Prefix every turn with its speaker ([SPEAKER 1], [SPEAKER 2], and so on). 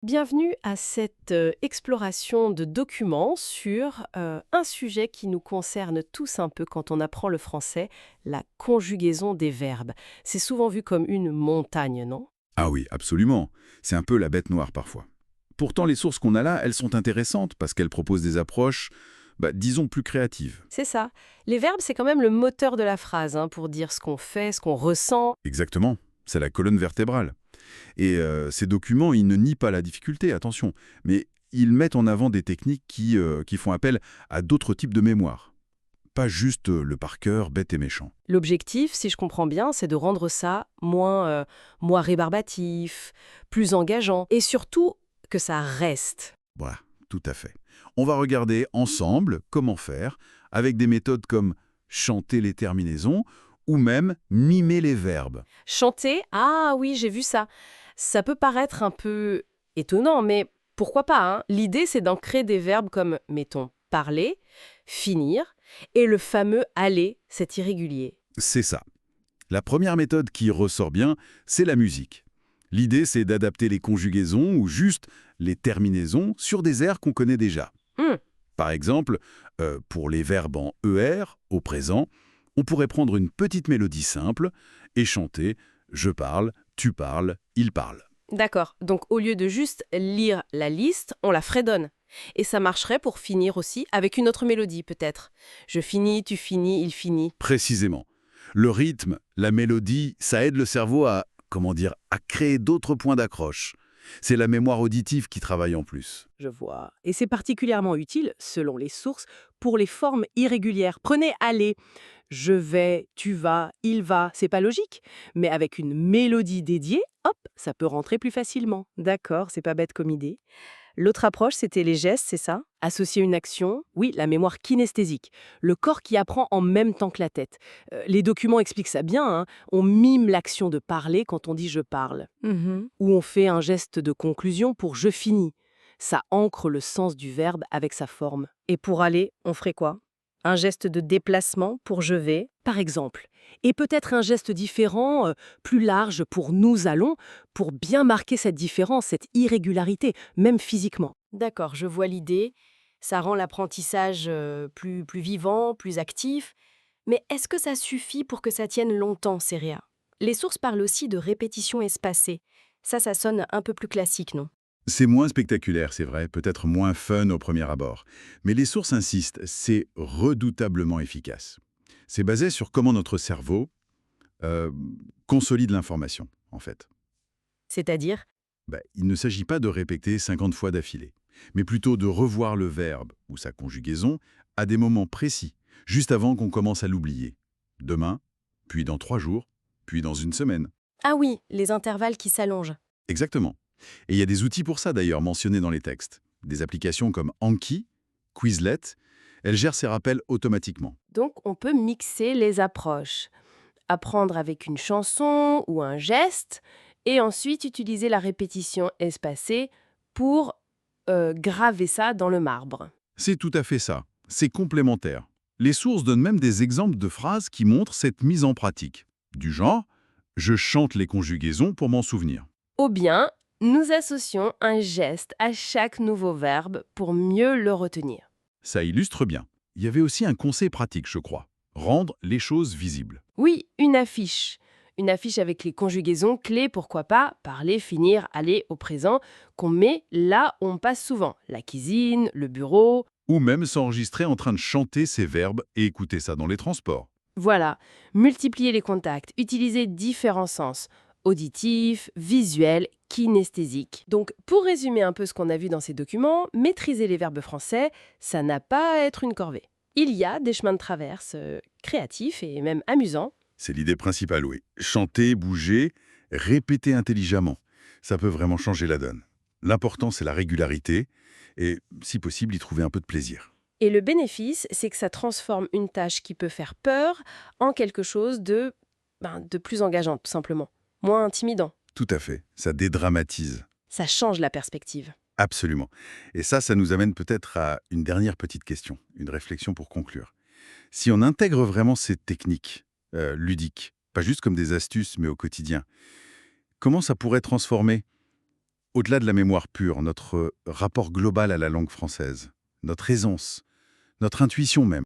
[SPEAKER 1] Bienvenue à cette exploration de documents sur un sujet qui nous concerne tous un peu quand on apprend le français, la conjugaison des verbes. C'est souvent vu comme une montagne, non?
[SPEAKER 2] Ah oui, absolument. C'est un peu la bête noire parfois. Pourtant, les sources qu'on a là, elles sont intéressantes parce qu'elles proposent des approches, disons, plus créatives.
[SPEAKER 1] C'est ça. Les verbes, c'est quand même le moteur de la phrase, hein, pour dire ce qu'on fait, ce qu'on ressent.
[SPEAKER 2] Exactement. C'est la colonne vertébrale. Et ces documents, ils ne nient pas la difficulté, attention, mais ils mettent en avant des techniques qui font appel à d'autres types de mémoire. Pas juste le par cœur bête et méchant.
[SPEAKER 1] L'objectif, si je comprends bien, c'est de rendre ça moins rébarbatif, plus engageant, et surtout que ça reste.
[SPEAKER 2] Voilà, tout à fait. On va regarder ensemble comment faire avec des méthodes comme chanter les terminaisons ou même mimer les verbes.
[SPEAKER 1] Chanter, ah oui, j'ai vu ça. Ça peut paraître un peu étonnant, mais pourquoi pas, hein. L'idée, c'est d'ancrer des verbes comme, mettons, parler, finir, et le fameux aller, c'est irrégulier.
[SPEAKER 2] C'est ça. La première méthode qui ressort bien, c'est la musique. L'idée, c'est d'adapter les conjugaisons ou juste les terminaisons sur des airs qu'on connaît déjà.
[SPEAKER 1] Hmm,
[SPEAKER 2] Par exemple, pour les verbes en ER, au présent, on pourrait prendre une petite mélodie simple et chanter «je parle», «tu parles», «il parle».
[SPEAKER 1] d'accord. Donc, au lieu de juste lire la liste, on la fredonne. Et ça marcherait pour finir aussi avec une autre mélodie, peut-être. Je finis, tu finis, il finit.
[SPEAKER 2] Précisément. Le rythme, la mélodie, ça aide le cerveau à, comment dire, à créer d'autres points d'accroche. C'est la mémoire auditive qui travaille en plus.
[SPEAKER 1] Je vois. Et c'est particulièrement utile, selon les sources, pour les formes irrégulières. Prenez aller. Je vais, tu vas, il va, c'est pas logique. Mais avec une mélodie dédiée, hop, ça peut rentrer plus facilement. D'accord, c'est pas bête comme idée. L'autre approche, c'était les gestes, c'est ça? Associer une action, oui, la mémoire kinesthésique. Le corps qui apprend en même temps que la tête. Les documents expliquent ça bien, hein. On mime l'action de parler quand on dit je parle. Ou on fait un geste de conclusion pour je finis. Ça ancre le sens du verbe avec sa forme. Et pour aller, on ferait quoi? Un geste de déplacement pour je vais, par exemple. Et peut-être un geste différent, plus large pour nous allons, pour bien marquer cette différence, cette irrégularité, même physiquement. D'accord, je vois l'idée. Ça rend l'apprentissage plus vivant, plus actif. Mais est-ce que ça suffit pour que ça tienne longtemps, ces réas? Les sources parlent aussi de répétition espacée. Ça sonne un peu plus classique, non?
[SPEAKER 2] C'est moins spectaculaire, c'est vrai, peut-être moins fun au premier abord. Mais les sources insistent, c'est redoutablement efficace. C'est basé sur comment notre cerveau euh, consolide l'information, en fait.
[SPEAKER 1] C'est-à-dire?
[SPEAKER 2] Il ne s'agit pas de répéter 50 fois d'affilée, mais plutôt de revoir le verbe ou sa conjugaison à des moments précis, juste avant qu'on commence à l'oublier. Demain, puis dans 3 jours, puis dans une semaine.
[SPEAKER 1] Ah oui, les intervalles qui s'allongent.
[SPEAKER 2] Exactement. Et il y a des outils pour ça d'ailleurs mentionnés dans les textes. Des applications comme Anki, Quizlet, elles gèrent ces rappels automatiquement.
[SPEAKER 1] Donc on peut mixer les approches. Apprendre avec une chanson ou un geste, et ensuite utiliser la répétition espacée pour graver ça dans le marbre.
[SPEAKER 2] C'est tout à fait ça. C'est complémentaire. Les sources donnent même des exemples de phrases qui montrent cette mise en pratique. Du genre, je chante les conjugaisons pour m'en souvenir.
[SPEAKER 1] Ou bien, nous associons un geste à chaque nouveau verbe pour mieux le retenir.
[SPEAKER 2] Ça illustre bien. Il y avait aussi un conseil pratique, je crois. Rendre les choses visibles.
[SPEAKER 1] Oui, une affiche. Une affiche avec les conjugaisons clés, pourquoi pas, parler, finir, aller au présent, qu'on met là où on passe souvent. La cuisine, le bureau.
[SPEAKER 2] Ou même s'enregistrer en train de chanter ces verbes et écouter ça dans les transports.
[SPEAKER 1] Voilà, multiplier les contacts, utiliser différents sens, auditif, visuel, kinesthésique. Donc, pour résumer un peu ce qu'on a vu dans ces documents, maîtriser les verbes français, ça n'a pas à être une corvée. Il y a des chemins de traverse créatifs et même amusants.
[SPEAKER 2] C'est l'idée principale, oui. Chanter, bouger, répéter intelligemment. Ça peut vraiment changer la donne. L'important, c'est la régularité et, si possible, y trouver un peu de plaisir.
[SPEAKER 1] Et le bénéfice, c'est que ça transforme une tâche qui peut faire peur en quelque chose de plus engageant, tout simplement. Moins intimidant.
[SPEAKER 2] Tout à fait. Ça dédramatise.
[SPEAKER 1] Ça change la perspective.
[SPEAKER 2] Absolument. Et ça nous amène peut-être à une dernière petite question, une réflexion pour conclure. Si on intègre vraiment ces techniques ludiques, pas juste comme des astuces, mais au quotidien, comment ça pourrait transformer Au-delà de la mémoire pure, notre rapport global à la langue française, notre aisance, notre intuition même.